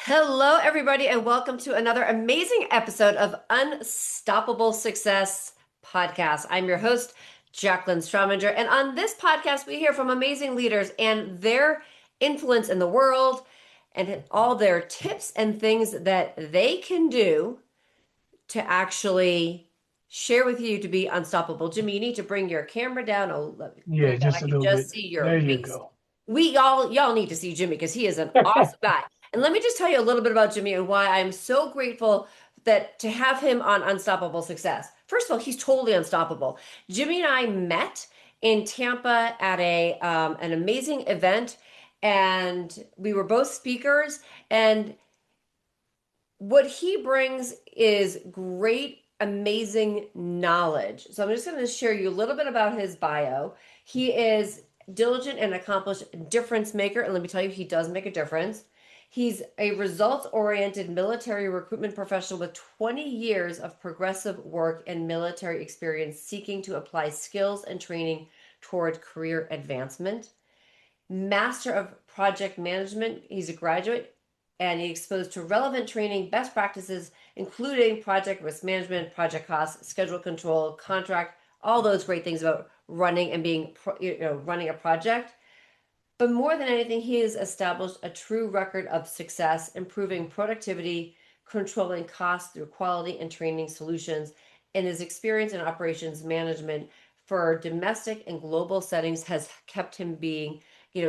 Hello, everybody, and welcome to another amazing episode of Unstoppable Success Podcast. I'm your host, Jaclyn Strominger, and on this podcast, we hear from amazing leaders and their influence in the world and all their tips and things that they can do to actually share with you to be unstoppable. Jimmie, you need to bring your camera down. Oh, let me bring Yeah, it down. I just a can little just bit. see your There you face. go. We y'all need to see Jimmie because he is an awesome guy. And let me just tell you a little bit about Jimmie and why I'm so grateful that to have him on Unstoppable Success. First of all, he's totally unstoppable. Jimmie and I met in Tampa at a an amazing event, and we were both speakers. And what he brings is great, amazing knowledge. So I'm just going to share you a little bit about his bio. He is diligent and accomplished difference maker, and let me tell you, he does make a difference. He's a results oriented military recruitment professional with 20 years of progressive work and military experience seeking to apply skills and training toward career advancement. Master of Project Management. He's a graduate and he's exposed to relevant training, best practices, including project risk management, project costs, schedule control, contract, all those great things about running and being, running a project. But more than anything, he has established a true record of success, improving productivity, controlling costs through quality and training solutions, and his experience in operations management for domestic and global settings has kept him being,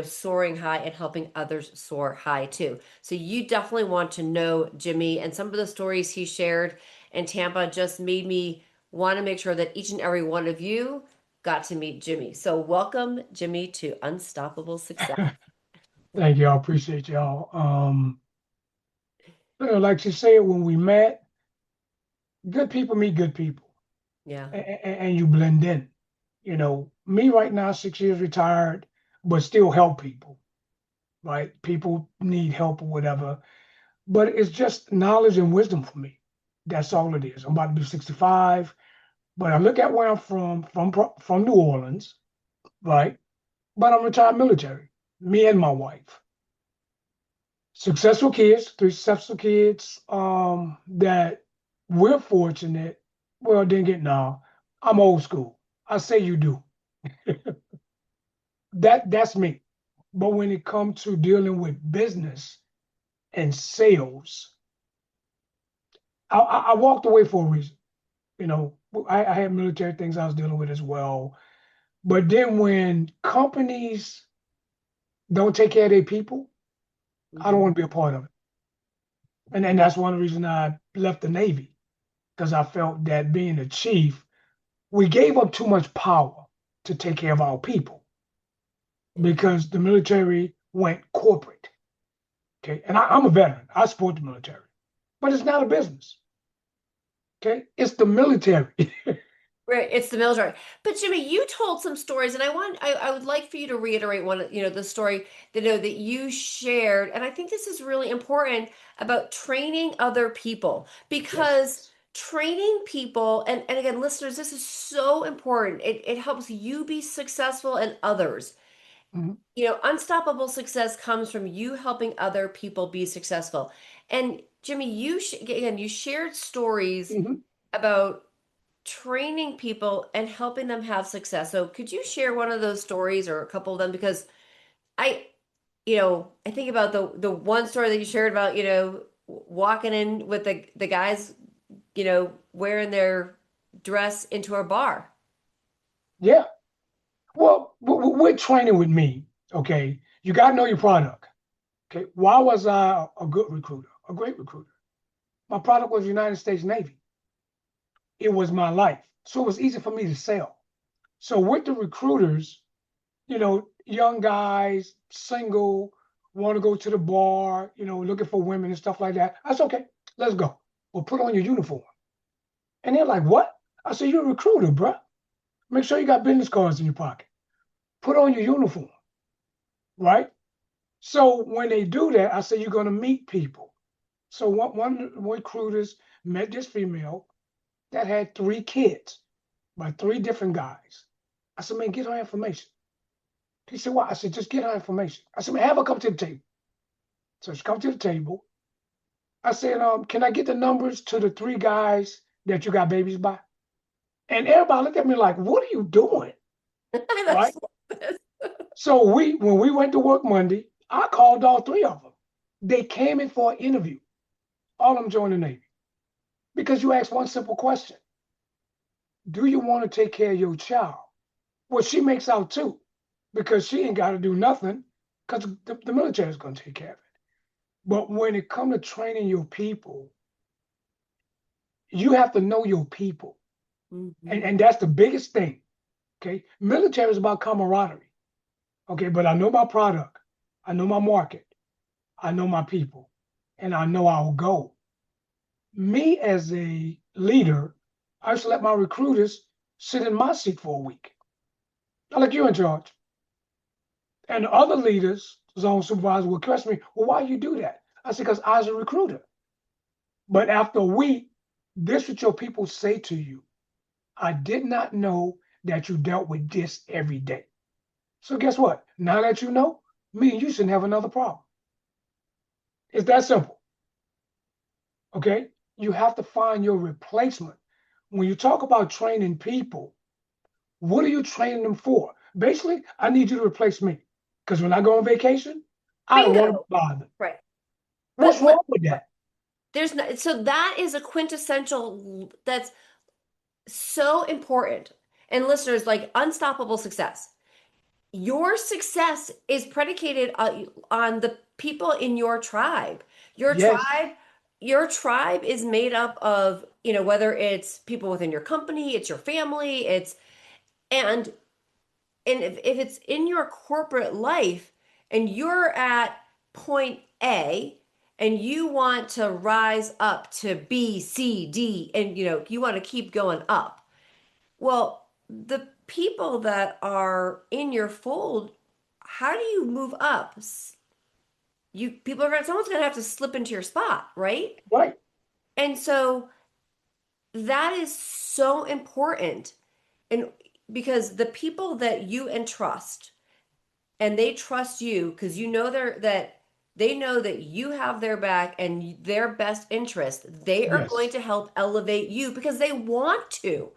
soaring high and helping others soar high too. So you definitely want to know Jimmie, and some of the stories he shared in Tampa just made me want to make sure that each and every one of you got to meet Jimmie. So welcome, Jimmie, to Unstoppable Success. Thank y'all. Appreciate y'all. Like you said, when we met, good people meet good people, Yeah. and you blend in. Me right now, 6 years retired, but still help people. Right? People need help or whatever, but it's just knowledge and wisdom for me. That's all it is. I'm about to be 65, but I look at where I'm from New Orleans, right? But I'm retired military. Me and my wife. Successful kids, three successful kids, that we're fortunate. Well, didn't get now. I'm old school. I say you do. That's me. But when it comes to dealing with business and sales, I walked away for a reason. You know, I had military things I was dealing with as well. But then when companies don't take care of their people, I don't Hmm. want to be a part of it. And that's one of the reasons I left the Navy, because I felt that being a chief, we gave up too much power to take care of our people because the military went corporate. Okay. And I'm a veteran. I support the military, but it's not a business. Okay. It's the military. Right, it's the military. But Jimmie, you told some stories, and I would like for you to reiterate one, the story that you shared, and I think this is really important about training other people Yes. because training people, and again, listeners, this is so important. It helps you be successful and others. Mhm. Unstoppable success comes from you helping other people be successful. And Jimmie, again, you shared stories Mhm. about training people and helping them have success. So could you share one of those stories or a couple of them? Because I, I think about the one story that you shared about, walking in with the guys, wearing their dress into a bar. Yeah. Well, with training with me, okay, you got to know your product. Okay. Why was I a good recruiter, a great recruiter? My product was United States Navy. It was my life. So it was easy for me to sell. So with the recruiters, young guys, single, want to go to the bar, looking for women and stuff like that. I said, okay, let's go. Well, put on your uniform. And they're like, what? I said, you're a recruiter, bruh. Make sure you got business cards in your pocket. Put on your uniform, right? So when they do that, I said, you're going to meet people. So one of the recruiters met this female that had 3 kids by 3 different guys. I said, man, get her information. He said, why? I said, just get her information. I said, man, have her come to the table. So she comes to the table. I said, can I get the numbers to the 3 guys that you got babies by? And everybody looked at me like, what are you doing? I Right? just love this. So when we went to work Monday, I called all 3 of them. They came in for an interview. All of them joined the Navy. Because you asked one simple question. Do you want to take care of your child? Well, she makes out too, because she ain't got to do nothing because the military is going to take care of it. But when it comes to training your people, you have to know your people. Mhm. And that's the biggest thing. Okay. Military is about camaraderie. Okay. But I know my product, I know my market, I know my people, and I know our goal. Me as a leader, I used to let my recruiters sit in my seat for a week. I like you in charge. And other leaders, zone supervisors, will question me, well, why you do that? I said, because I was a recruiter. But after a week, this is what your people say to you. I did not know that you dealt with this every day. So guess what? Now that you know, me and you shouldn't have another problem. It's that simple. Okay? You have to find your replacement. When you talk about training people, what are you training them for? Basically, I need you to replace me. Because when I go on vacation, I don't want to Bingo. be bothered. Right. What's wrong with Right. that? There's no, so that is a quintessential, that's so important. And listeners, like unstoppable success. Your success is predicated on the people in your tribe. Your Yes, tribe, your tribe is made up of, whether it's people within your company, it's your family, and if it's in your corporate life and you're at point A and you want to rise up to B, C, D, and you want to keep going up. Well, the people that are in your fold, how do you move up? Someone's gonna have to slip into your spot, right? right. And so that is so important. And because the people that you entrust and they trust you because they know that you have their back and their best interest, they are going Yes. to help elevate you because they want to.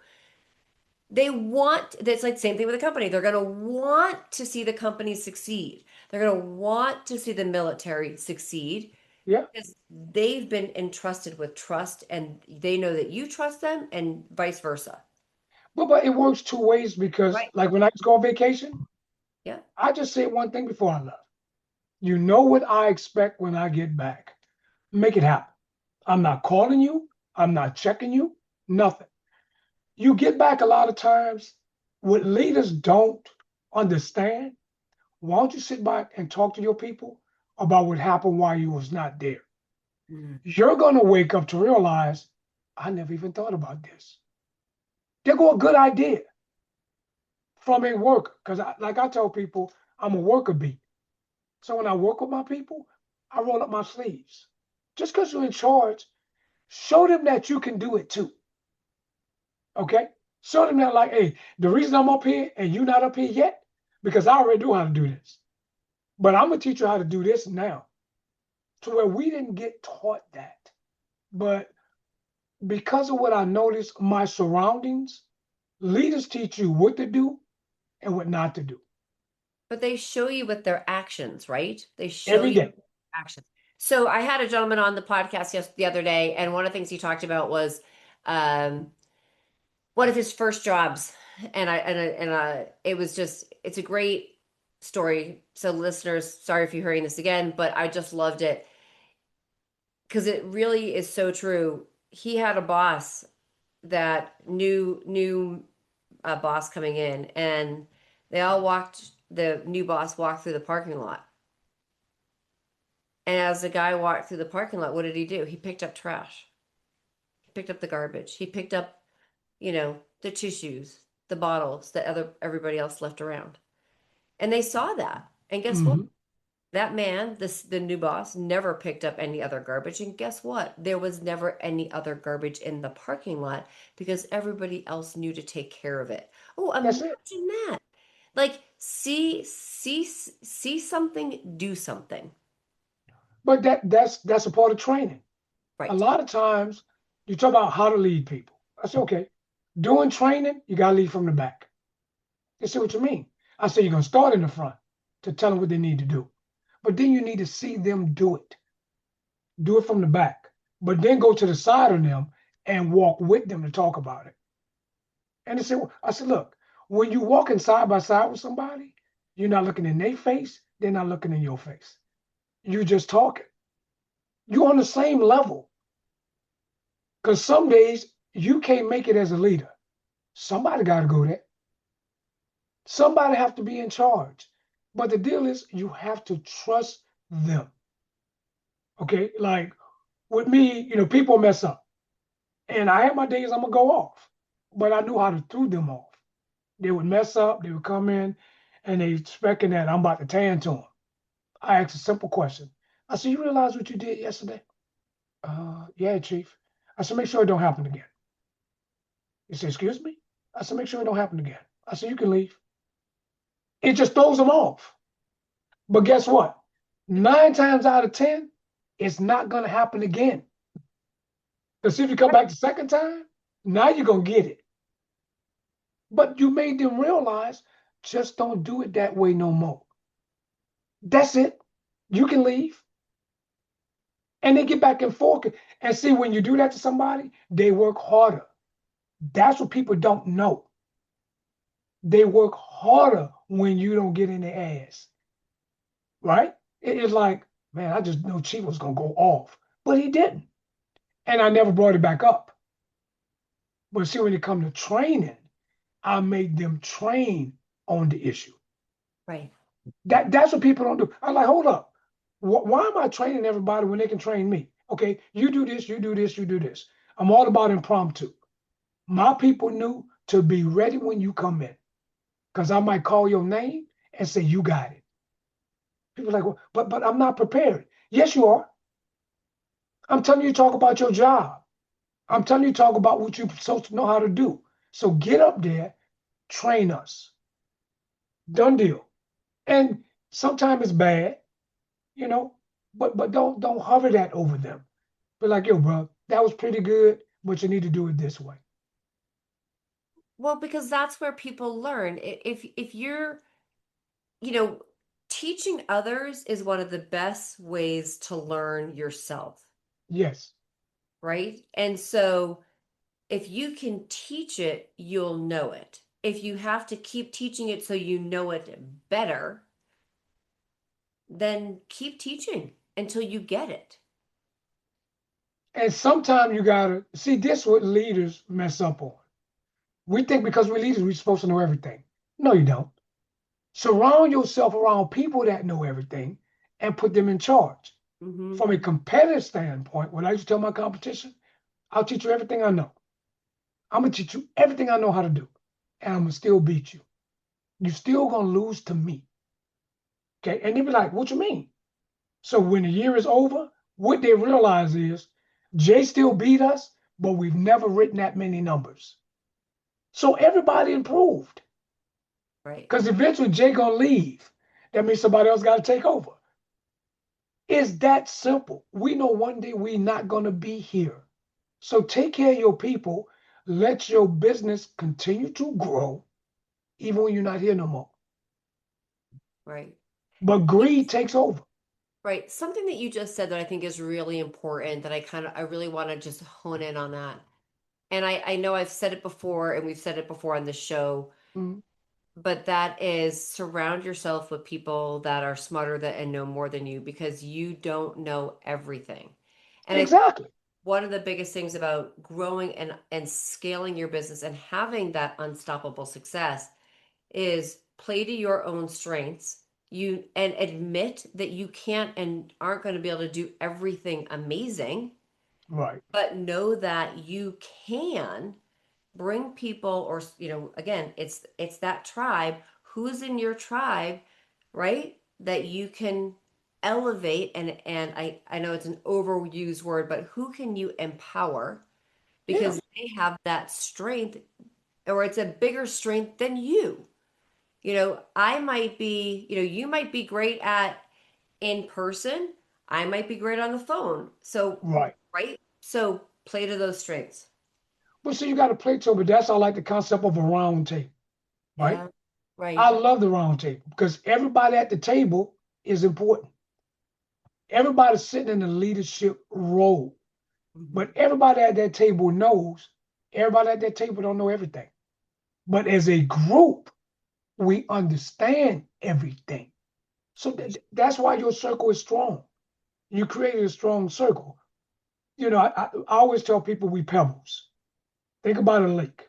They want, it's like the same thing with a company. They're going to want to see the company succeed. They're going to want to see the military succeed Yeah. because they've been entrusted with trust and they know that you trust them and vice versa. But it works 2 ways because, Right. like when I just go on vacation, Yeah. I just say one thing before I left. You know what I expect when I get back. Make it happen. I'm not calling you. I'm not checking you. Nothing. You get back a lot of times. What leaders don't understand, why don't you sit back and talk to your people about what happened while you was not there? Mhm. You're gonna wake up to realize, I never even thought about this. There go a good idea from a worker. Because like I tell people, I'm a worker bee. So when I work with my people, I roll up my sleeves. Just because you're in charge, show them that you can do it too. Okay? Show them that, like, hey, the reason I'm up here and you're not up here yet, because I already know how to do this. But I'm gonna teach you how to do this now. To where we didn't get taught that. But because of what I noticed, my surroundings, leaders teach you what to do and what not to do. But they show you with their actions, right? They show Every you day. with their actions. So I had a gentleman on the podcast the other day, and one of the things he talked about was um, one of his first jobs, it was it's a great story. So listeners, sorry if you're hearing this again, but I just loved it because it really is so true. He had a boss that new boss coming in, and the new boss walked through the parking lot. And as the guy walked through the parking lot, what did he do? He picked up trash. He picked up the garbage. He picked up, the tissues, the bottles that everybody else left around. And they saw that. And guess what? Mhm. That man, the new boss, never picked up any other garbage. And guess what? There was never any other garbage in the parking lot because everybody else knew to take care of it. Oh, That's it. imagine that. Like see something, do something. But that's a part of training. A Right. lot of times you talk about how to lead people. I say, okay, doing training, you got to lead from the back. They say, what you mean? I say, you're going to start in the front to tell them what they need to do. But then you need to see them do it. Do it from the back. But then go to the side of them and walk with them to talk about it. And they say, well, I said, look, when you walking side by side with somebody, you're not looking in their face, they're not looking in your face. You just talking. You're on the same level. Because some days you can't make it as a leader. Somebody got to go there. Somebody have to be in charge. But the deal is you have to trust them. Okay. Like with me, people mess up. And I had my days I'm gonna go off. But I knew how to throw them off. They would mess up, they would come in and they expecting that I'm about to tan to them. I asked a simple question. I said, you realize what you did yesterday? Yeah, Chief. I said, make sure it don't happen again. He said, excuse me? I said, make sure it don't happen again. I said, you can leave. It just throws them off. But guess what? 9 times out of 10, it's not going to happen again. Because if you come back the second time, now you're going to get it. But you made them realize just don't do it that way no more. That's it. You can leave. And they get back and forth. And see, when you do that to somebody, they work harder. That's what people don't know. They work harder when you don't get in their ass. Right? It's like, man, I just knew Chief was going to go off. But he didn't. And I never brought it back up. But see, when it comes to training, I made them train on the issue. Right. That's what people don't do. I'm like, hold up. Why am I training everybody when they can train me? Okay, you do this, you do this, you do this. I'm all about impromptu. My people knew to be ready when you come in. Because I might call your name and say, you got it. People are like, well, but I'm not prepared. Yes, you are. I'm telling you, talk about your job. I'm telling you, talk about what you're supposed to know how to do. So get up there, train us. Done deal. And sometimes it's bad, you know, but don't hover that over them. But like, yo, bro, that was pretty good, but you need to do it this way. Well, because that's where people learn. If you're, you know, teaching others is one of the best ways to learn yourself, Yes. right? And so if you can teach it, you'll know it. If you have to keep teaching it so you know it better, then keep teaching until you get it. And sometimes you gotta see this what leaders mess up on. We think because we're leaders, we're supposed to know everything. No, you don't. Surround yourself around people that know everything and put them in charge. Hmm. From a competitive standpoint, what I used to tell my competition, I'll teach you everything I know. I'm gonna teach you everything I know how to do, and I'm gonna still beat you. You're still gonna lose to me. Okay. And they be like, what you mean? So when the year is over, what they realize is Jay still beat us, but we've never written that many numbers. So everybody improved. Right. Because eventually Jay gonna leave. That means somebody else got to take over. It's that simple. We know one day we're not gonna be here. So take care of your people. Let your business continue to grow, even when you're not here no more. Right. But You- greed takes over. Right. Something that you just said that I think is really important that I really want to just hone in on that. And I know I've said it before and we've said it before on the show, Mhm. but that is surround yourself with people that are smarter than and know more than you because you don't know everything. And I think Exactly. one of the biggest things about growing and scaling your business and having that unstoppable success is play to your own strengths. You and admit that you can't and aren't going to be able to do everything amazing, Right. but know that you can bring people or again it's that tribe who's in your tribe, right, that you can elevate and I know it's an overused word, but who can you empower Yeah. because they have that strength or it's a bigger strength than you. I might be, you might be great at in person, I might be great on the phone, so Right. right, So play to those strengths. But see, you got to play to it, but that's I like the concept of a round table, right? Yeah, I right. love the round table because everybody at the table is important. Everybody's sitting in a leadership role, Mhm. but everybody at that table knows everybody at that table don't know everything. But as a group, we understand everything. So that's why your circle is strong. You created a strong circle. I always tell people we pebbles. Think about a lake.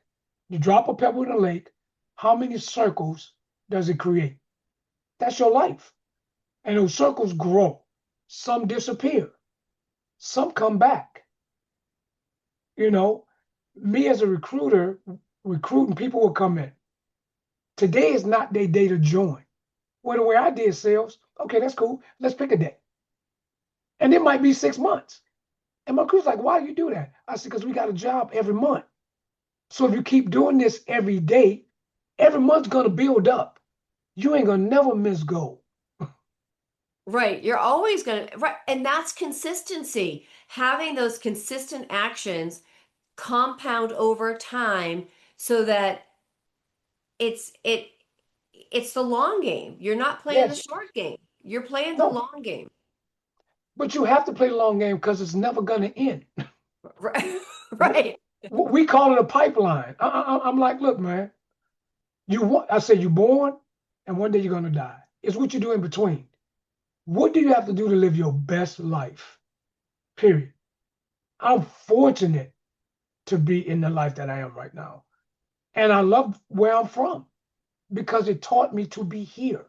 You drop a pebble in a lake, how many circles does it create? That's your life. And those circles grow. Some disappear, some come back. You know, me as a recruiter, recruiting people will come in. Today is not their day to join. Well, the way I did sales, okay, that's cool. Let's pick a day. And it might be 6 months. And my crew's like, why do you do that? I said, because we got a job every month. So if you keep doing this every day, every month's gonna build up. You ain't gonna never miss goal. Right. You're always going to, right. And that's consistency. Having those consistent actions compound over time so that it's it it's the long game. You're not playing the Yes, short game. You're playing the no, long game. but you have to play the long game because it's never gonna end. Right. W- Right. we call it a pipeline. I'm like, look, man, I said you're born, and one day you're gonna die. It's what you do in between. What do you have to do to live your best life? Period. I'm fortunate to be in the life that I am right now. And I love where I'm from because it taught me to be here.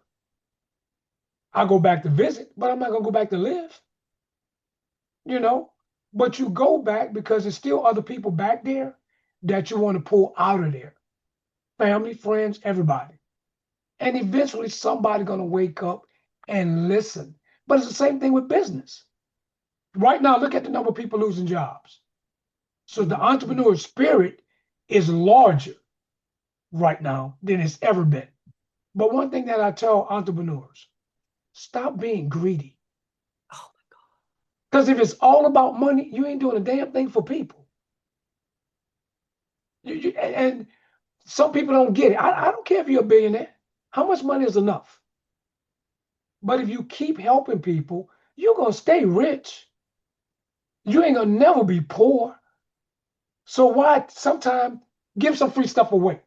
I go back to visit, but I'm not going to go back to live, you know? But you go back because there's still other people back there that you want to pull out of there. Family, friends, everybody. And eventually somebody's going to wake up and listen. But it's the same thing with business. Right now, look at the number of people losing jobs. So the Mhm. entrepreneur spirit is larger right now than it's ever been. But one thing that I tell entrepreneurs, stop being greedy. Oh, Because if it's all about money, you ain't doing a damn thing for people. And some people don't get it. I don't care if you're a billionaire. How much money is enough? But if you keep helping people, you're going to stay rich. You ain't going to never be poor. So why sometimes give some free stuff away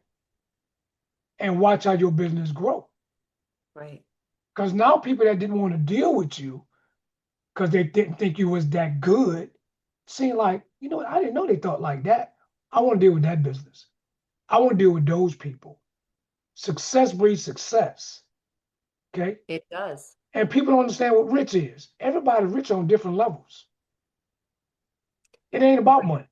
and watch how your business grow? right. Because now people that didn't want to deal with you because they didn't think you was that good seem like, you know what, I didn't know they thought like that. I want to deal with that business. I want to deal with those people. Success breeds success. Okay. It does. And people don't understand what rich is. Everybody's rich on different levels. It ain't about money.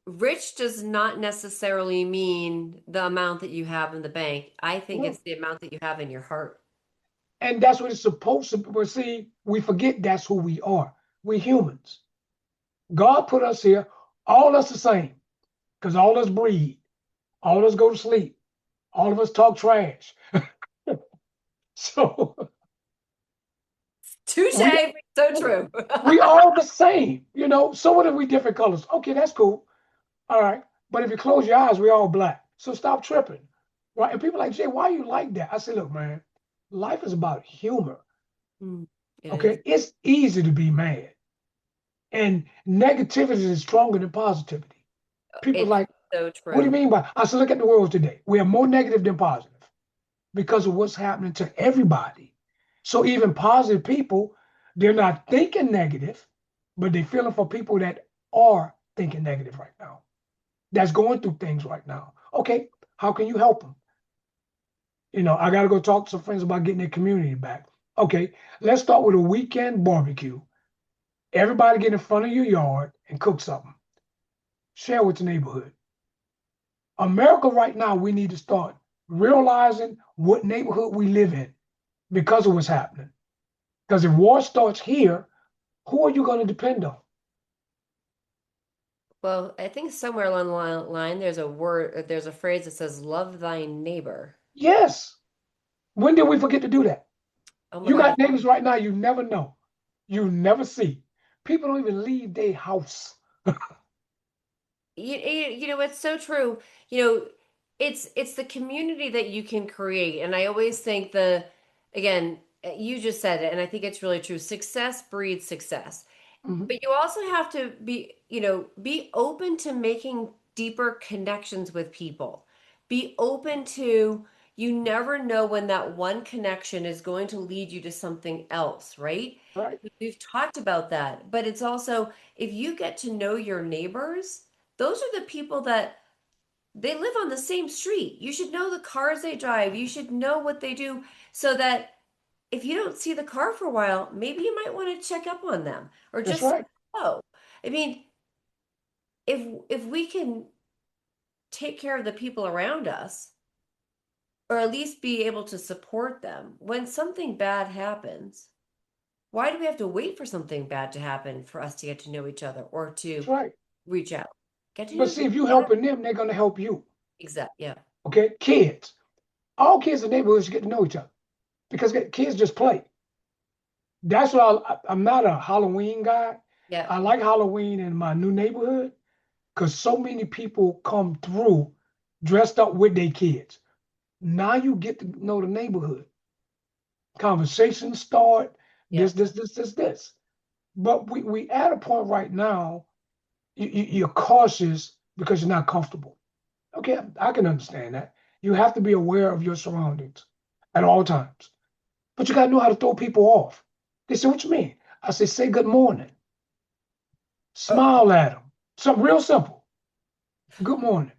Rich does not necessarily mean the amount that you have in the bank. I think No. it's the amount that you have in your heart. And that's what it's supposed to be. But see, we forget that's who we are. We're humans. God put us here, all us the same, because all us breathe, all us go to sleep, all of us talk trash. So we Touche. So true. we all the same. So what if we different colors? Okay, that's cool. All right. But if you close your eyes, we all black. So stop tripping. Right. And people are like, Jay, why you like that? I said, look, man, life is about humor. Mm, it is. Okay. It's easy to be mad. And negativity is stronger than positivity. People are It's like, so what do you true. mean by I said, look at the world today. We are more negative than positive because of what's happening to everybody. So even positive people, they're not thinking negative, but they're feeling for people that are thinking negative right now, that's going through things right now. Okay, how can you help them? I got to go talk to some friends about getting their community back. Okay, let's start with a weekend barbecue. Everybody get in front of your yard and cook something. Share with the neighborhood. America right now, we need to start realizing what neighborhood we live in because of what's happening. Because if war starts here, who are you going to depend on? Well, I think somewhere along the line there's a phrase that says love thy neighbor. Yes. When did we forget to do that? Oh my You God. got neighbors right now you never know. You never see. People don't even leave their house. It's so true. You know, it's the community that you can create. And I always think again, you just said it, and I think it's really true. Success breeds success. Mhm. But you also have to be open to making deeper connections with people. Be open to, you never know when that one connection is going to lead you to something else, right? Right. We've talked about that, but it's also, if you get to know your neighbors, those are the people that they live on the same street. You should know the cars they drive. You should know what they do so that if you don't see the car for a while, maybe you might want to check up on them or That's just say right. hello. I mean, if we can take care of the people around us, or at least be able to support them when something bad happens, why do we have to wait for something bad to happen for us to get to know each other or That's to right. reach out? Get to But know see, if you yeah, helping them, they're gonna help you. exactly. Yeah. Okay, kids. All kids in neighborhoods should get to know each other because kids just play. That's why I'm not a Halloween guy. Yeah. I like Halloween in my new neighborhood because so many people come through dressed up with their kids. Now you get to know the neighborhood. Conversations start. Yeah. This. But we at a point right now. You're cautious because you're not comfortable. Okay, I can understand that. You have to be aware of your surroundings at all times. But you got to know how to throw people off. They say, "What you mean?" I say good morning. Oh, Smile at them. Something real simple. Good morning.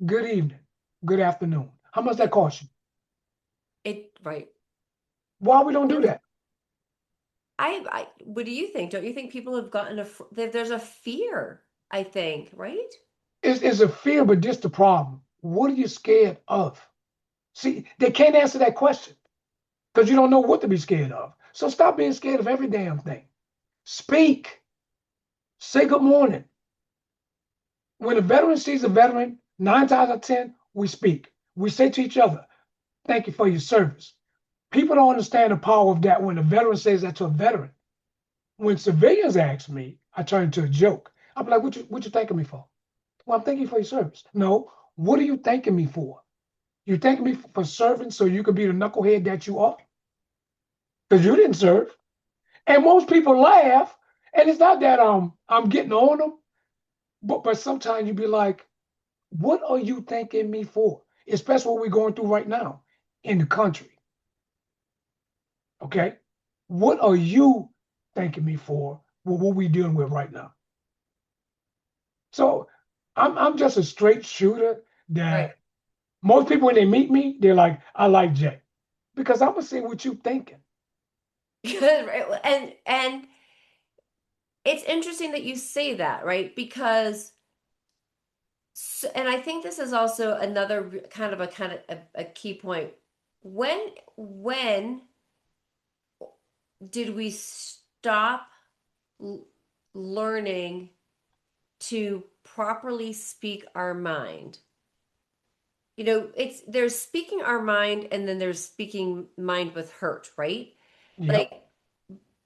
Good evening. Good afternoon. How much that it, cost you? right. Why we don't do that? What do you think? Don't you think people have gotten there's a fear, I think, right? It's a fear, but just the problem. What are you scared of? See, they can't answer that question because you don't know what to be scared of. So stop being scared of every damn thing. Speak. Say good morning. When a veteran sees a veteran, 9 times out of 10, we speak. We say to each other, thank you for your service. People don't understand the power of that when a veteran says that to a veteran. When civilians ask me, I turn into a joke. I'm like, what you thanking me for? Well, I'm thanking you for your service. No, what are you thanking me for? You thanking me for serving so you could be the knucklehead that you are? Because you didn't serve. And most people laugh, and it's not that I'm getting on them, but sometimes you be like, what are you thanking me for? Especially what we're going through right now in the country. Okay. What are you thanking me for what we're dealing with right now? So I'm just a straight shooter Right. that most people when they meet me, they're like, I like Jay. Because I'm gonna say what you thinking. Good, right? And it's interesting that you say that, right? Because and I think this is also another kind of a key point. When did we stop l- learning to properly speak our mind? There's speaking our mind and then there's speaking mind with hurt, right? Yep. Like,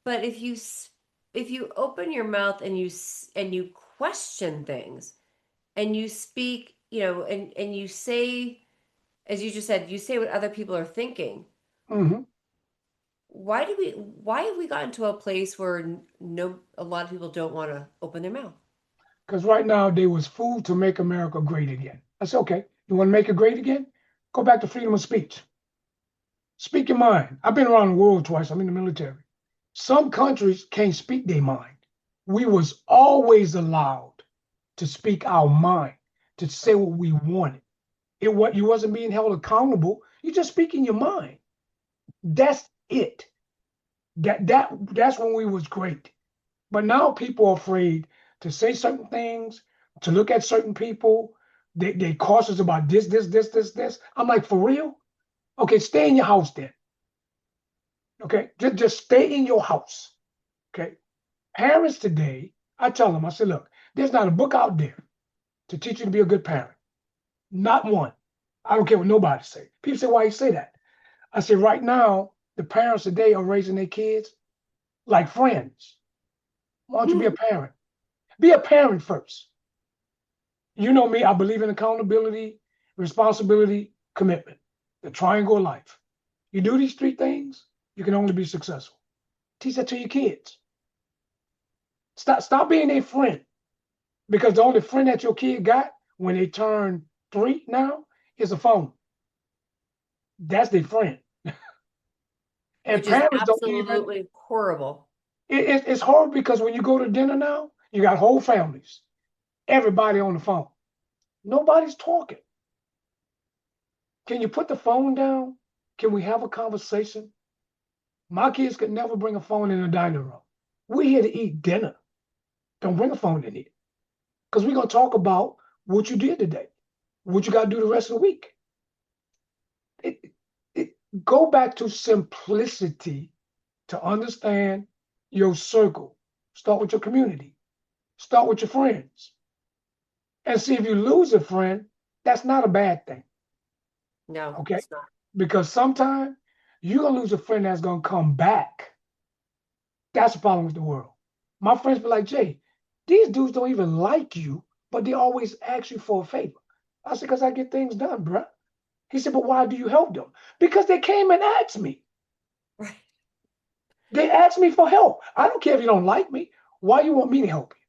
but if you open your mouth and and you question things and you speak, and you say, as you just said, you say what other people are thinking. Hmm. Why have we gotten to a place where no a lot of people don't want to open their mouth? Because right now there was food to make America great again. I said, okay, you want to make it great again? Go back to freedom of speech. Speak your mind. I've been around the world twice. I'm in the military. Some countries can't speak their mind. We was always allowed to speak our mind, to say what we wanted. You wasn't being held accountable. You just speaking your mind. That's it. That's when we was great. But now people are afraid to say certain things, to look at certain people. They cautious about this. I'm like, for real? Okay, stay in your house then. Okay, just stay in your house. Okay, parents today, I tell them, I say, look, there's not a book out there to teach you to be a good parent. Not one. I don't care what nobody say. People say, why you say that? I say, right now, the parents today are raising their kids like friends. Why don't you be a parent? Be a parent first. You know me, I believe in accountability, responsibility, commitment, the triangle of life. You do these three things, you can only be successful. Teach that to your kids. Stop being a friend because the only friend that your kid got when they turn 3 now is a phone. That's their friend. And Which is parents don't even, absolutely horrible. it's hard because when you go to dinner now, you got whole families, everybody on the phone. Nobody's talking. Can you put the phone down? Can we have a conversation? My kids could never bring a phone in the dining room. We're here to eat dinner. Don't bring a phone in here because we're going to talk about what you did today, what you got to do the rest of the week. It, it, go back to simplicity to understand your circle. Start with your community. Start with your friends. And see if you lose a friend, that's not a bad thing. No, Okay? it's not. Because sometimes you're going to lose a friend that's going to come back. That's the problem with the world. My friends be like, Jay, these dudes don't even like you, but they always ask you for a favor. I said, because I get things done, bruh. He said, but why do you help them? Because they came and asked me. Right. They asked me for help. I don't care if you don't like me. Why you want me to help you?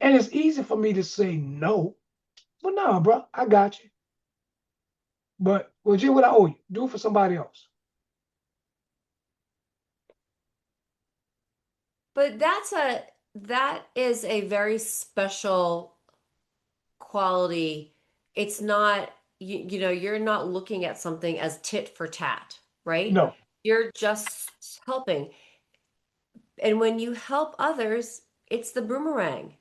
And it's easy for me to say no. But no, bro, I got you. But well, Jay, what I owe you, do it for somebody else. But that is a very special quality. It's not, you're not looking at something as tit for tat, right? No, You're just helping. And when you help others, it's the boomerang.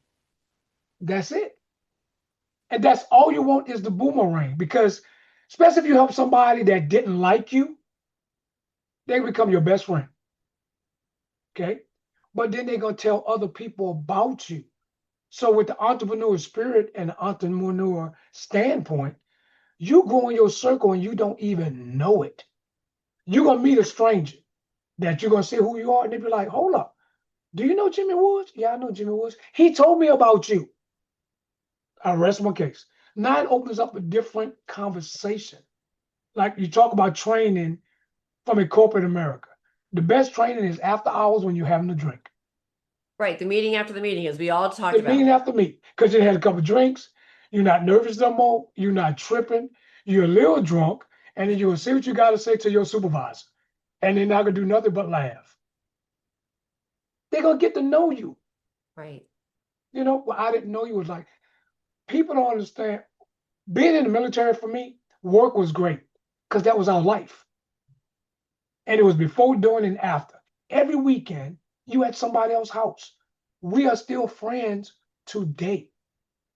that's it. And that's all you want is the boomerang. Because especially if you help somebody that didn't like you, they become your best friend. Okay. But then they're gonna tell other people about you. So with the entrepreneur spirit and the entrepreneur standpoint, you grow in your circle and you don't even know it. You're gonna meet a stranger that you're gonna say who you are, and they be like, hold up, do you know Jimmie Woods? Yeah, I know Jimmie Woods. He told me about you. I rest my case. Now it opens up a different conversation. Like you talk about training from a corporate America. The best training is after hours when you're having a drink. Right. The meeting after the meeting, as we all talked The about. meeting after meeting, because you had a couple of drinks, you're not nervous no more, you're not tripping, you're a little drunk, and then you will say what you got to say to your supervisor, and they're not gonna do nothing but laugh. They're gonna get to know you. Right. You know, well, I didn't know you was like people don't understand. Being in the military for me, work was great because that was our life, and it was before, during, and after. Every weekend, you at somebody else's house. We are still friends today.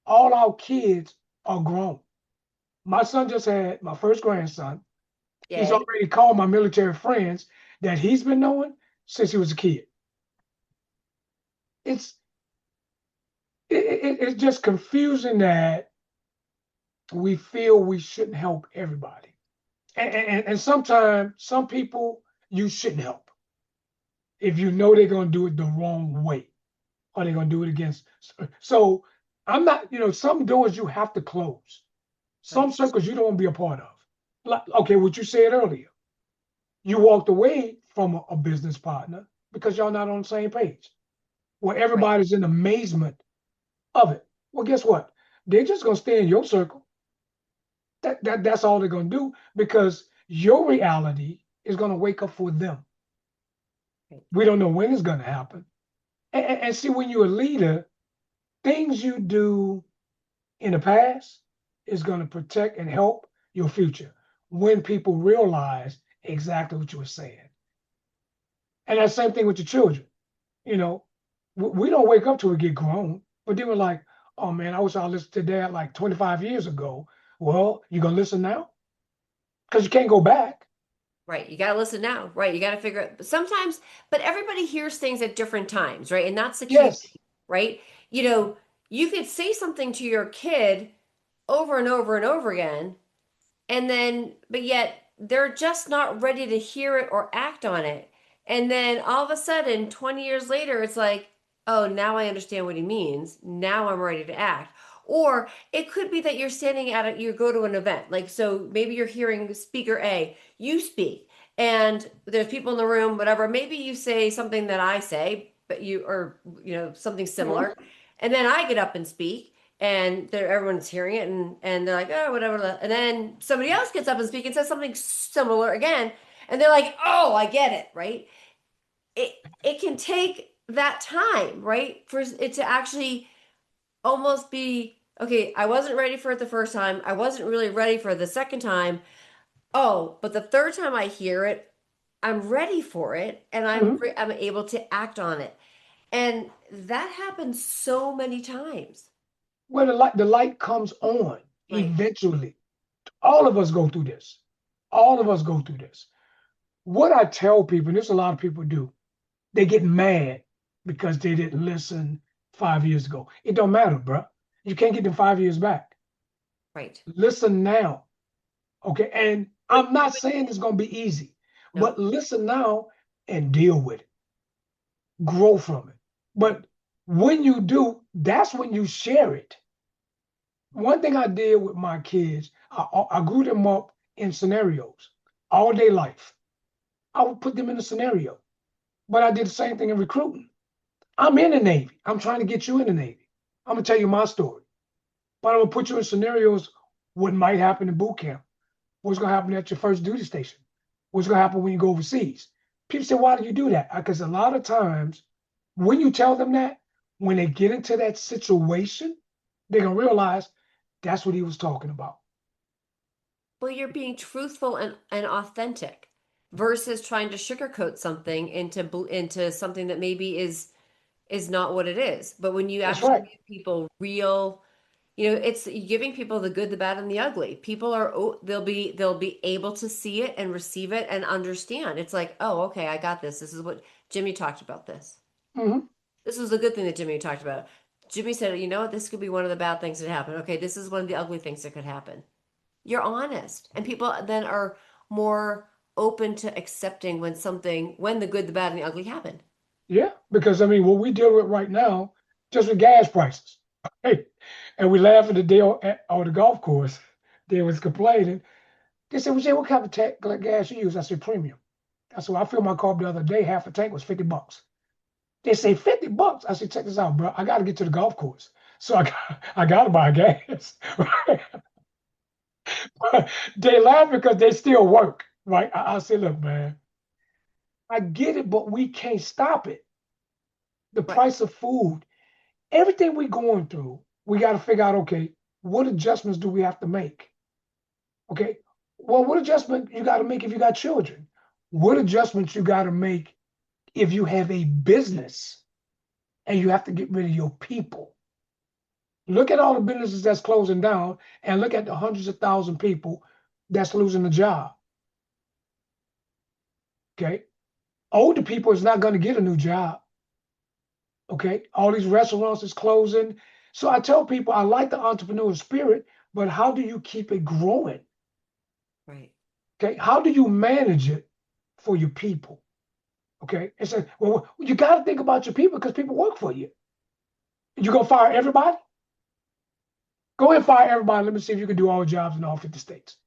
All our kids are grown. My son just had my first grandson. He's Yay. already called my military friends that he's been knowing since he was a kid. It's it's just confusing that we feel we shouldn't help everybody, and sometimes some people you shouldn't help if you know they're going to do it the wrong way or they're going to do it against. So I'm not, some doors you have to close. Some Right. circles you don't want to be a part of. Like, okay, what you said earlier. You walked away from a business partner because y'all not on the same page. Where Right. everybody's in amazement of it. Well, guess what? They're just gonna stay in your circle. That's all they're gonna do because your reality is gonna wake up for them. Right. We don't know when it's gonna happen. And see, when you're a leader, things you do in the past is gonna protect and help your future when people realize exactly what you were saying. And that same thing with your children. You know, we don't wake up till we get grown. But then we're like, oh man, I wish I listened to that like 25 years ago. Well, you gonna listen now? Because you can't go back. Right. You got to listen now. Right. You got to figure out. But sometimes, but everybody hears things at different times, right? And that's the key Yes, thing, right? You know, you could say something to your kid over and over and over again, and then, but yet they're just not ready to hear it or act on it. And then all of a sudden, 20 years later, it's like, oh, now I understand what he means. Now I'm ready to act. Or it could be that you're standing at it, you go to an event. Like, so maybe you're hearing speaker A, you speak, and there's people in the room, whatever. Maybe you say something that I say, but or, something Mhm. similar. And then I get up and speak, and everyone's hearing it, and they're like, oh, whatever. And then somebody else gets up and speaks and says something similar again. And they're like, oh, I get it, right? it it can take that time, right? For it to actually almost be okay, I wasn't ready for it the first time. I wasn't really ready for it the second time. Oh, but the third time I hear it, I'm ready for it and Mhm. I'm able to act on it. And that happens so many times. Where the light comes on Right. eventually. All of us go through this. All of us go through this. What I tell people, and there's a lot of people do, they get mad because they didn't listen 5 years ago. It don't matter, bro. You can't get them 5 years back. Right. Listen now, okay? And I'm not saying it's gonna be easy, No. but listen now and deal with it. Grow from it. Right. But when you do, that's when you share it. One thing I did with my kids, I grew them up in scenarios all day life. I would put them in a scenario, but I did the same thing in recruiting. I'm in the Navy. I'm trying to get you in the Navy. I'm gonna tell you my story, but I'm gonna put you in scenarios what might happen in boot camp, what's gonna happen at your first duty station, what's gonna happen when you go overseas. People say, why do you do that? Because a lot of times when you tell them that, when they get into that situation, they're gonna realize that's what he was talking about. Well, you're being truthful and authentic versus trying to sugarcoat something into something that maybe is not what it is. But when you That's actually right. give people real, it's giving people the good, the bad, and the ugly. People are they'll be able to see it and receive it and understand. It's like, oh, okay, I got this. This is what Jimmy talked about this. Hmm. This was the good thing that Jimmy talked about. Jimmy said, you know what, this could be one of the bad things that happen. Okay, this is one of the ugly things that could happen. You're honest. And people then are more open to accepting when the good, the bad, and the ugly happen. Yeah, because I mean, what we deal with right now, just with gas prices, hey, and we laugh at the day on the golf course. They was complaining. They said, "Well, Jay, what kind of like gas you use?" I said, "Premium." I said, well, "I filled my car up the other day. Half a tank was $50." They say $50. I said, "Check this out, bro. I got to get to the golf course, so I got to buy gas." Right? They laugh because they still work, right? I said, "Look, man, I get it, but we can't stop it. The Right. price of food, everything we're going through, we got to figure out, okay, what adjustments do we have to make? Okay, well, what adjustment you got to make if you got children? What adjustments you got to make if you have a business and you have to get rid of your people? Look at all the businesses that's closing down and look at the hundreds of thousand people that's losing a job. Okay, older people is not going to get a new job. Okay, all these restaurants is closing. So I tell people I like the entrepreneurial spirit, but how do you keep it growing? Right. Okay, how do you manage it for your people? Okay, and so well, you got to think about your people because people work for you. You gonna fire everybody? Go ahead and fire everybody. Let me see if you can do all jobs in all 50 states.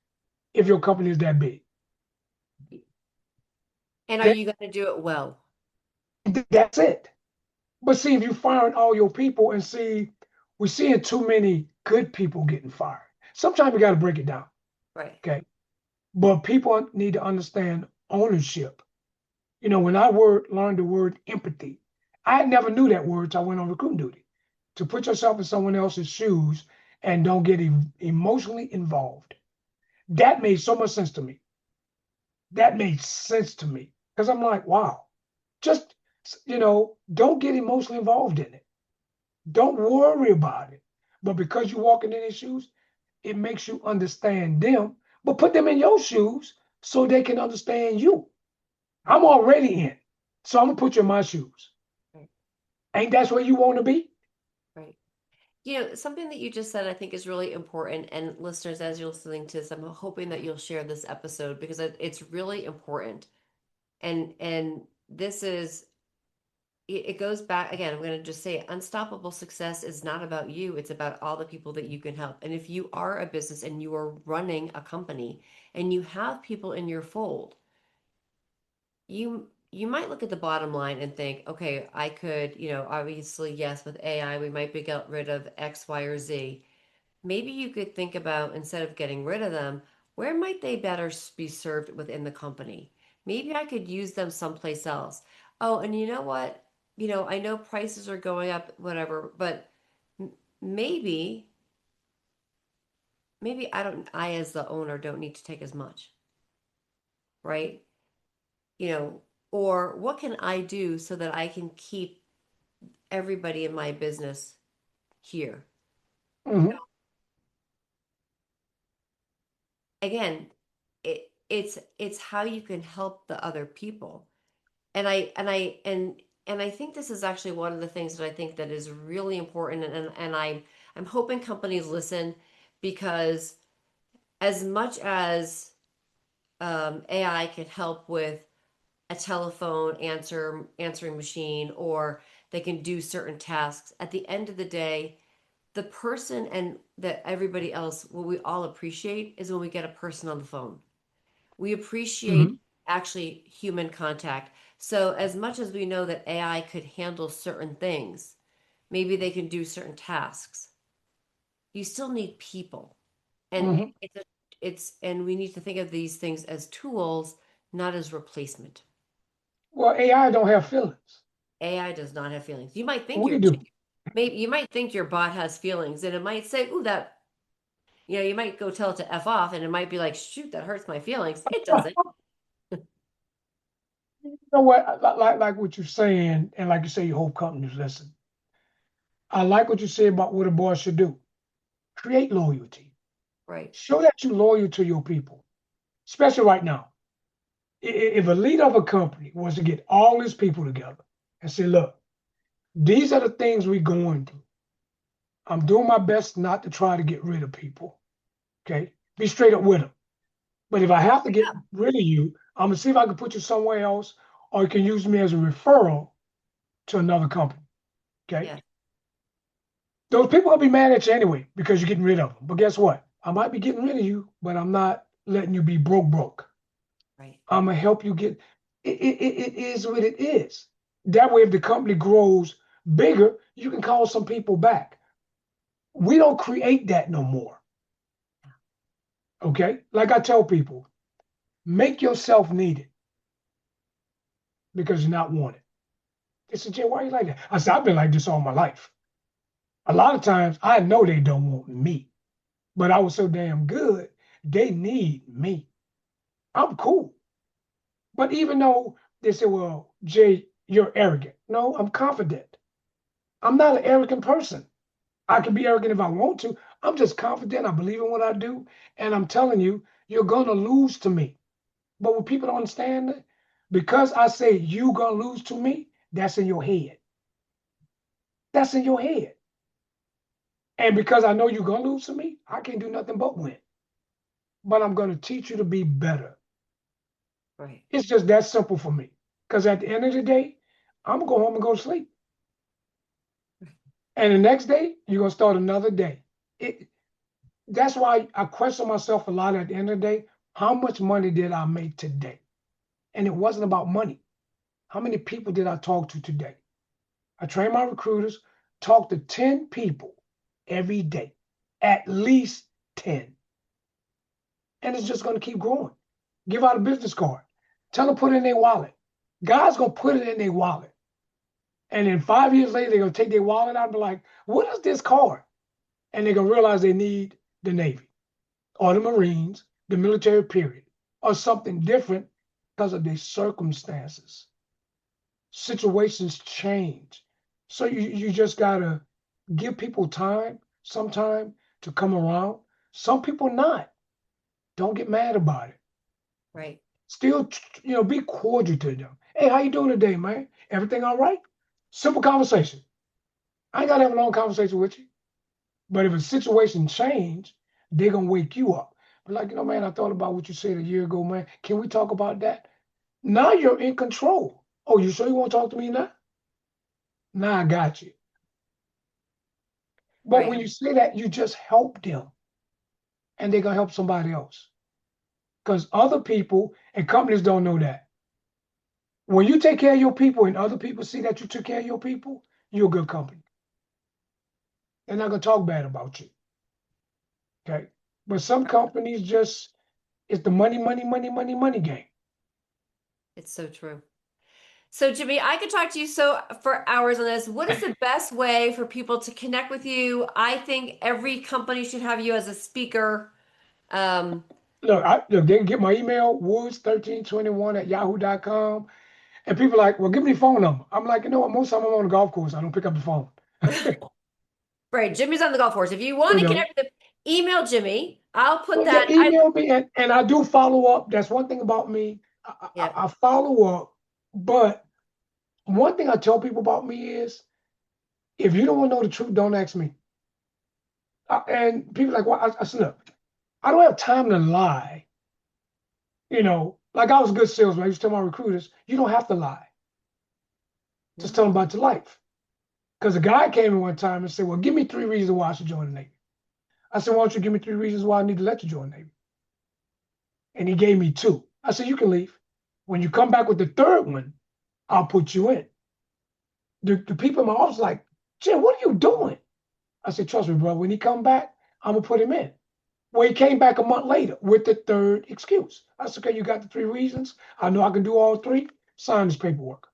If your company is that big, And are okay, you going to do it well? that's it. But see, if you firing all your people and see, we're seeing too many good people getting fired. Sometimes we got to break it down. Right. Okay, but people need to understand ownership. When learned the word empathy, I never knew that word until I went on recruiting duty. To put yourself in someone else's shoes and don't get emotionally involved. That made so much sense to me. That made sense to me because I'm like, wow, just, don't get emotionally involved in it. Don't worry about it. But because you're walking in their shoes, it makes you understand them, but put them in your shoes so they can understand you. I'm already in. So I'm gonna put you in my shoes. Right. Ain't that's where you want to be? Right. Something that you just said, I think is really important. And listeners, as you're listening to this, I'm hoping that you'll share this episode because it's really important. And this is it goes back again. I'm going to just say unstoppable success is not about you. It's about all the people that you can help. And if you are a business and you are running a company and you have people in your fold, you might look at the bottom line and think, okay, I could, obviously, yes, with AI, we might be get rid of X, Y, or Z. Maybe you could think about instead of getting rid of them, where might they better be served within the company? Maybe I could use them someplace else. Oh, and you know what? I know prices are going up, whatever, but m- maybe, maybe I as the owner don't need to take as much, right? You know, or what can I do so that I can keep everybody in my business here? Hmm. Again, it's how you can help the other people. And I think this is actually one of the things that I think that is really important, and I'm hoping companies listen, because as much as AI can help with a telephone answering machine, or they can do certain tasks, at the end of the day, the person and that everybody else, what we all appreciate is when we get a person on the phone. We appreciate Hmm. actually human contact. So, as much as we know that AI could handle certain things, maybe they can do certain tasks, you still need people. And Hmm. and we need to think of these things as tools, not as replacement. Well, AI don't have feelings. AI does not have feelings. You might think We do. maybe you might think your bot has feelings, and it might say, "Ooh, that," you might go tell it to F off, and it might be like, "Shoot, that hurts my feelings." It doesn't. You know what? Like what you're saying, and like you say, your whole company's listen. I like what you say about what a boss should do. Create loyalty. Right. Show that you're loyal to your people, especially right now. If a leader of a company was to get all his people together and say, look, these are the things we're going through. I'm doing my best not to try to get rid of people. Okay. Be straight up with them. But if I have to get rid of you, I'm going to see if I can put you somewhere else, or you can use me as a referral to another company. Okay. Yeah. Those people will be mad at you anyway because you're getting rid of them. But guess what? I might be getting rid of you, but I'm not letting you be broke. Right. I'm gonna help you get. It is what it is. That way, if the company grows bigger, you can call some people back. We don't create that no more. Okay, like I tell people, make yourself needed because you're not wanted. They said, Jay, why are you like that? I said, I've been like this all my life. A lot of times, I know they don't want me, but I was so damn good, they need me. I'm cool. But even though they say, well, Jay, you're arrogant. No, I'm confident. I'm not an arrogant person. I can be arrogant if I want to. I'm just confident. I believe in what I do. And I'm telling you, you're going to lose to me. But what people don't understand, that because I say you're going to lose to me, that's in your head. That's in your head. And because I know you're going to lose to me, I can't do nothing but win. But I'm going to teach you to be better. Right. It's just that simple for me. Because at the end of the day, I'm going to go home and go to sleep. And the next day, you're going to start another day. That's why I question myself a lot at the end of the day. How much money did I make today? And it wasn't about money. How many people did I talk to today? I train my recruiters, talk to 10 people every day, at least 10. And it's just going to keep growing. Give out a business card. Tell them put it in their wallet. God's going to put it in their wallet. And then 5 years later, they're going to take their wallet out and be like, what is this card? And they're going to realize they need the Navy or the Marines, the military period, or something different because of their circumstances. Situations change. So you just gotta give people time, some time to come around. Some people not. Don't get mad about it. Right. Still, be cordial to them. Hey, how you doing today, man? Everything all right? Simple conversation. I ain't gotta have a long conversation with you. But if a situation change, they're gonna wake you up. But like, man, I thought about what you said a year ago, man. Can we talk about that? Now you're in control. Oh, you sure you want to talk to me now? Now I got you. But when Right. you say that, you just help them and they're going to help somebody else. Because other people and companies don't know that. When you take care of your people and other people see that you took care of your people, you're a good company. They're not going to talk bad about you. Okay. But some companies just, it's the money, money, money, money, money game. It's so true. So, Jimmie, I could talk to you so for hours on this. What is the best way for people to connect with you? I think every company should have you as a speaker. Um, Look, they can get my email, woods1321 at yahoo.com. And people are like, well, give me the phone number. I'm like, you know what? Most of the time I'm on the golf course. I don't pick up the phone. right, Jimmie's on the golf course. If you want You to know, connect with him, email Jimmie. I'll put well, yeah, that. email me and I do follow up. That's one thing about me. Yeah, I follow up. But one thing I tell people about me is if you don't want to know the truth, don't ask me. And people are like, well, I said, look, I don't have time to lie. Like I was a good salesman. I used to tell my recruiters, you don't have to lie. Just tell them no, about your life. Because a guy came in one time and said, well, give me 3 reasons why I should join the Navy. I said, why don't you give me 3 reasons why I need to let you join the Navy? And he gave me two. I said, you can leave. When you come back with the third one, I'll put you in. The people in my office like, Jim, what are you doing? I said, trust me, bro. When he come back, I'm gonna put him in. Well, he came back a month later with the third excuse. I said, okay, you got the 3 reasons. I know I can do all three. Sign this paperwork.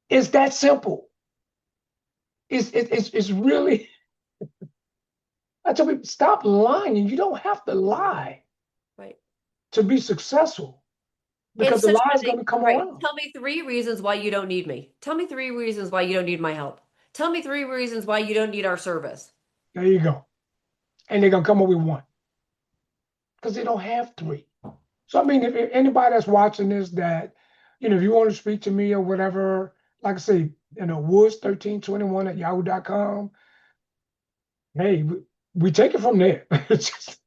It's that simple. It's really. I tell people, stop lying. You don't have to lie right. to be successful because It's the such lie a is good going thing. to come Right. around. Tell me 3 reasons why you don't need me. Tell me 3 reasons why you don't need my help. Tell me 3 reasons why you don't need our service. There you go. And they're going to come up with one because they don't have three. So, I mean, if anybody that's watching this that, if you want to speak to me or whatever, like I say, woods1321 at yahoo.com. Hey, we take it from there. It's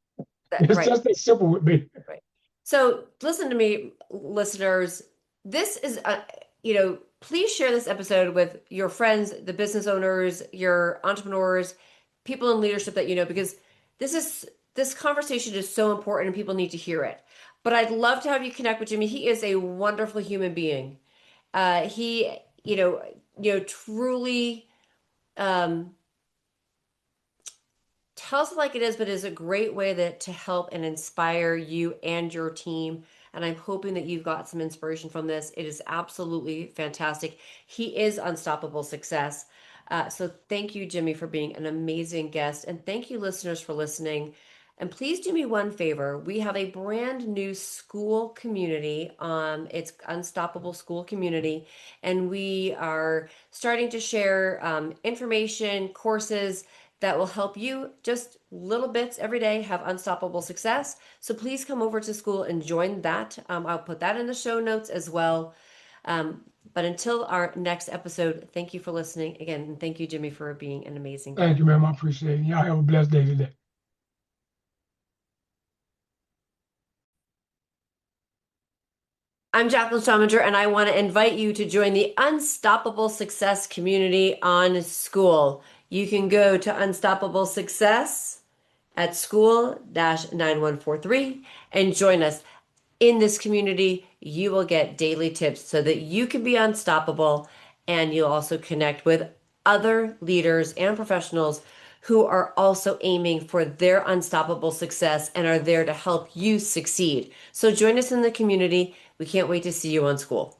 Right. just that simple with me. Right. So listen to me, listeners. This is please share this episode with your friends, the business owners, your entrepreneurs, people in leadership that you know, because this conversation is so important and people need to hear it. But I'd love to have you connect with Jimmie. He is a wonderful human being. He, truly um, tells it like it is, but is a great way to help and inspire you and your team. And I'm hoping that you've got some inspiration from this. It is absolutely fantastic. He is unstoppable success. So thank you, Jimmie, for being an amazing guest. And thank you, listeners, for listening. And please do me one favor. We have a brand new school community. It's Unstoppable School Community. And we are starting to share information, courses, that will help you just little bits every day have unstoppable success. So please come over to school and join that. I'll put that in the show notes as well. But until our next episode, thank you for listening again. And thank you, Jimmie, for being an amazing Thank guest. you, ma'am. I appreciate it. Y'all have a blessed day today. I'm Jaclyn Strominger, and I want to invite you to join the Unstoppable Success community on school. You can go to Unstoppable Success at school-9143 and join us. In this community, you will get daily tips so that you can be unstoppable, and you'll also connect with other leaders and professionals who are also aiming for their unstoppable success and are there to help you succeed. So join us in the community. We can't wait to see you on school.